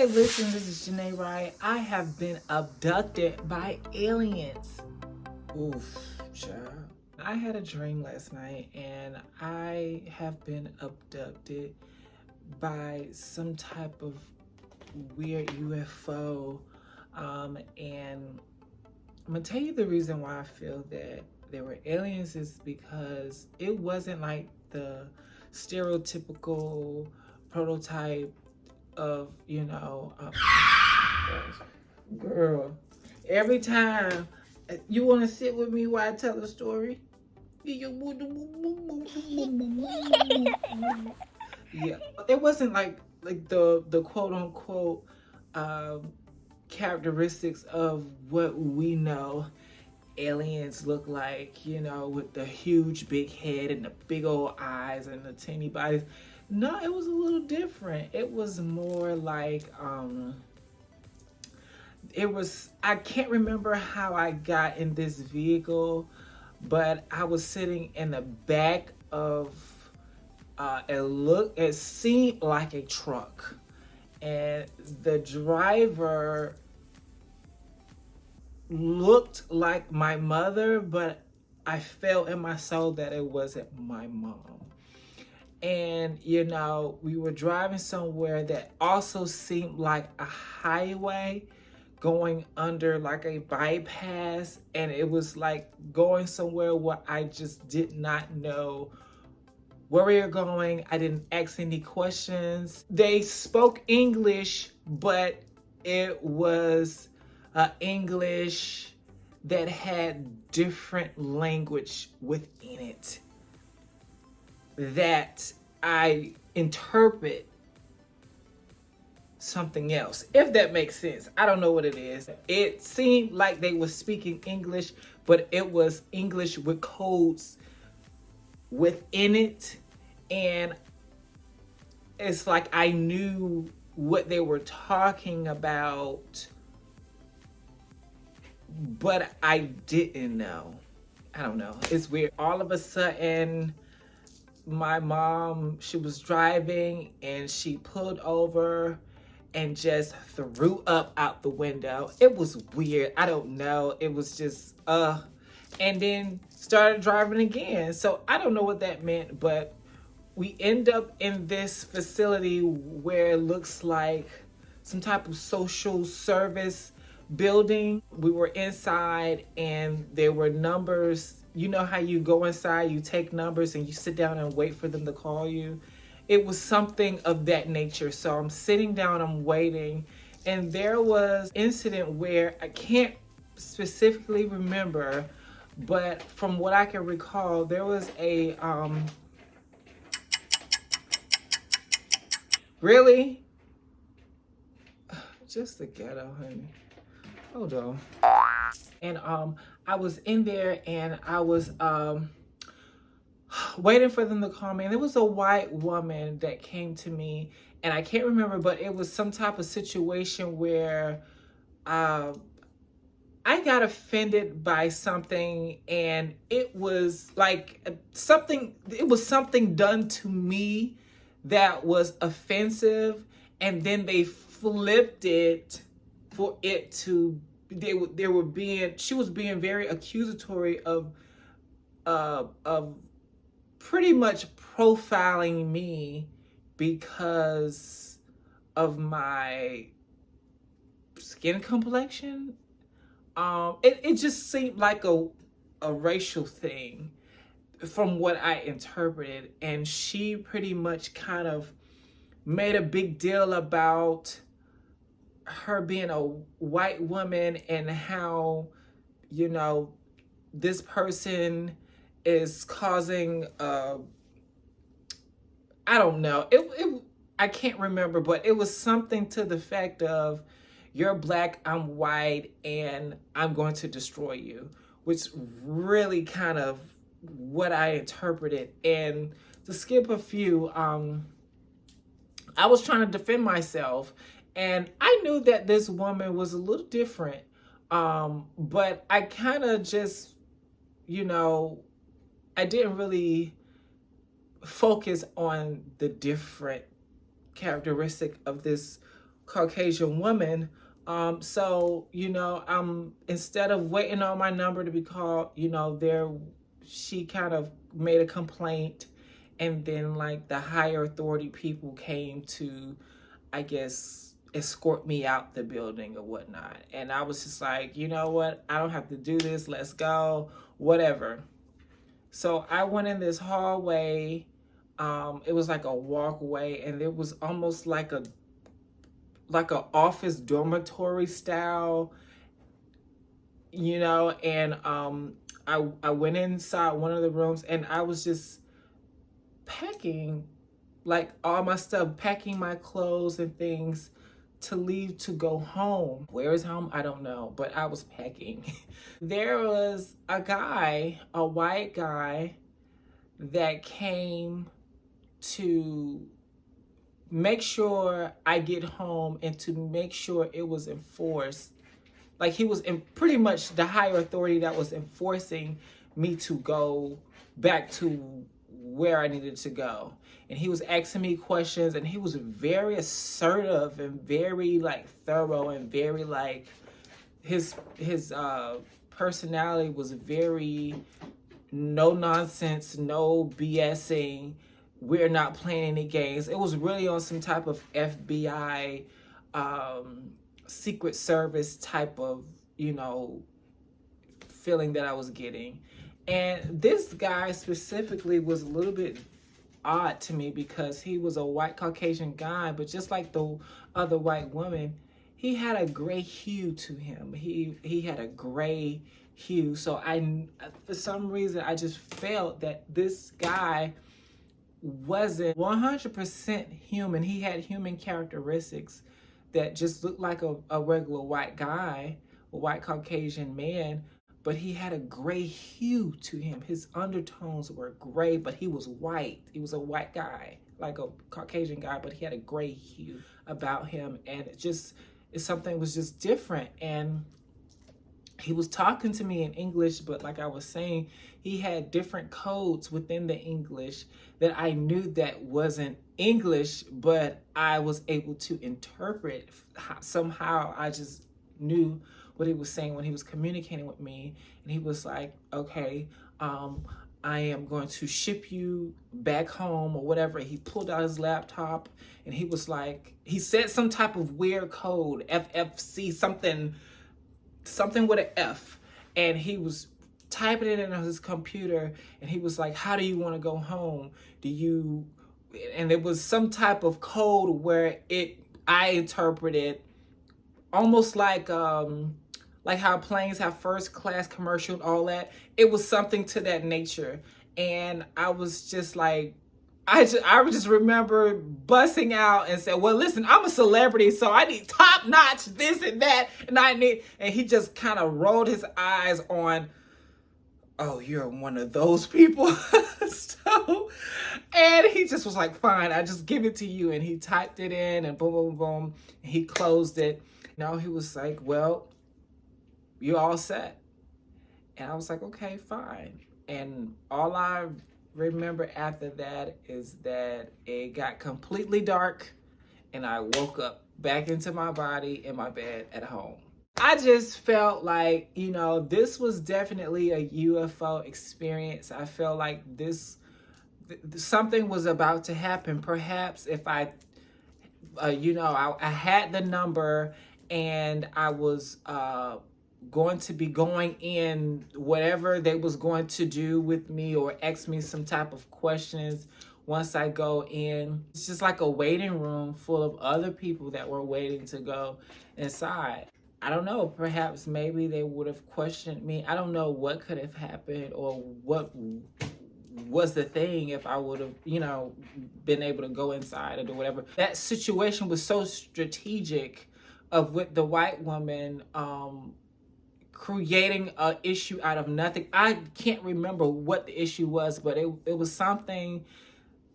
Hey, listen, this is Johnae, right? I have been abducted by aliens. Oof, child. I had a dream last night and I have been abducted by some type of weird UFO. And I'm gonna tell you the reason why I feel that there were aliens is because it wasn't like the stereotypical prototype of, girl, every time you want to sit with me while I tell a story. Yeah, it wasn't like the quote unquote um, characteristics of what we know aliens look like, with the huge big head and the big old eyes and the teeny bodies. No, it was a little different. It was more like I can't remember how I got in this vehicle, but I was sitting in the back of it seemed like a truck, and the driver looked like my mother, but I felt in my soul that it wasn't my mom. And we were driving somewhere that also seemed like a highway going under like a bypass, and it was like going somewhere where I just did not know where we were going. I didn't ask any questions. They spoke English, but it was English that had different language within it that I interpret something else, if that makes sense. I don't know what it is. It seemed like they were speaking English, but it was English with codes within it. And it's like I knew what they were talking about, but I didn't know. I don't know. It's weird. All of a sudden, my mom, she was driving and she pulled over and just threw up out the window. It was weird. I don't know. It was just, and then started driving again. So I don't know what that meant, but we end up in this facility where it looks like some type of social service building. We were inside and there were numbers. You know how you go inside, you take numbers and you sit down and wait for them to call you? It was something of that nature. So I'm sitting down, I'm waiting, and there was an incident where I can't specifically remember, but from what I can recall, there was a really? Just the ghetto, honey. Hold on. And I was in there and I was waiting for them to call me. And there was a white woman that came to me, and I can't remember, but it was some type of situation where I got offended by something, and it was like it was something done to me that was offensive, and then they flipped it for it to, she was being very accusatory of pretty much profiling me because of my skin complexion. It just seemed like a racial thing from what I interpreted, and she pretty much kind of made a big deal about her being a white woman and how, this person is causing I don't know. I can't remember, but it was something to the fact of, you're black, I'm white, and I'm going to destroy you, which really kind of what I interpreted. And to skip a few, I was trying to defend myself, and I knew that this woman was a little different, but I kind of just, I didn't really focus on the different characteristic of this Caucasian woman. So, instead of waiting on my number to be called, she kind of made a complaint, and then like the higher authority people came to, I guess, escort me out the building or whatnot. And I was just like, you know what? I don't have to do this. Let's go. Whatever. So I went in this hallway. It was like a walkway, and it was almost like a office dormitory style, and I went inside one of the rooms, and I was just packing like all my stuff, packing my clothes and things to leave to go home. Where is home? I don't know, but I was packing. There was a guy, a white guy, that came to make sure I get home and to make sure it was enforced. Like he was in pretty much the higher authority that was enforcing me to go back to where I needed to go. And he was asking me questions, and he was very assertive and very like thorough, and very like his personality was very no nonsense, no BSing. We're not playing any games. It was really on some type of FBI, Secret Service type of, feeling that I was getting. And this guy specifically was a little bit odd to me because he was a white Caucasian guy, but just like the other white woman, he had a gray hue to him. He had a gray hue. So for some reason, I just felt that this guy wasn't 100% human. He had human characteristics that just looked like a regular white guy, a white Caucasian man, but he had a gray hue to him. His undertones were gray, but he was white. He was a white guy, like a Caucasian guy, but he had a gray hue about him. And something was just different. And he was talking to me in English, but like I was saying, he had different codes within the English that I knew that wasn't English, but I was able to interpret. Somehow I just knew what he was saying when he was communicating with me. And he was like, okay, I am going to ship you back home or whatever. He pulled out his laptop, and he was like, he said some type of weird code, FFC, something with an F, and he was typing it in on his computer, and he was like, how do you want to go home? And it was some type of code where I interpreted almost like how planes have first class, commercial, and all that. It was something to that nature. And I was just like, I just remember busting out and said, well, listen, I'm a celebrity, so I need top notch this and that. And he just kind of rolled his eyes on, oh, you're one of those people. And he just was like, fine, I just give it to you. And he typed it in, and boom, boom, boom. And he closed it. Now he was like, well, you're all set. And I was like, okay, fine. And all I remember after that is that it got completely dark, and I woke up back into my body in my bed at home. I just felt like, this was definitely a UFO experience. I felt like something was about to happen. Perhaps if I had the number, and I was going to be going in whatever they was going to do with me, or ask me some type of questions once I go in. It's just like a waiting room full of other people that were waiting to go inside. I don't know, perhaps maybe they would have questioned me. I don't know what could have happened, or what was the thing if I would have, been able to go inside or do whatever. That situation was so strategic with the white woman creating an issue out of nothing. I can't remember what the issue was, but it was something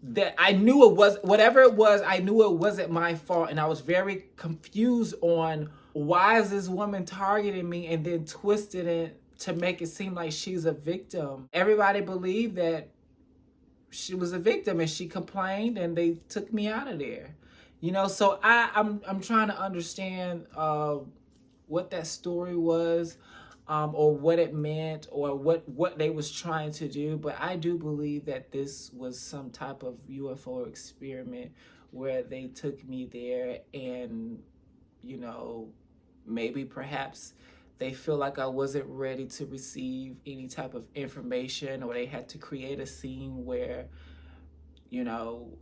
that I knew it was, whatever it was, I knew it wasn't my fault. And I was very confused on why is this woman targeting me, and then twisted it to make it seem like she's a victim. Everybody believed that she was a victim, and she complained, and they took me out of there. You know, so I'm trying to understand what that story was, or what it meant, or what they was trying to do. But I do believe that this was some type of UFO experiment where they took me there, and you know, maybe perhaps they feel like I wasn't ready to receive any type of information, or they had to create a scene where, you know,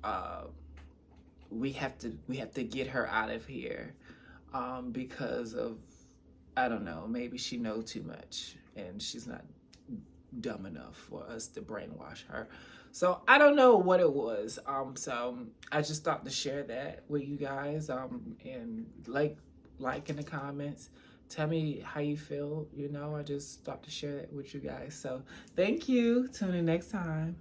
we have to get her out of here, because of, I don't know, maybe she know too much and she's not dumb enough for us to brainwash her. So I don't know what it was. So I just thought to share that with you guys. And like in the comments, tell me how you feel. You know, I just thought to share that with you guys. So thank you. Tune in next time.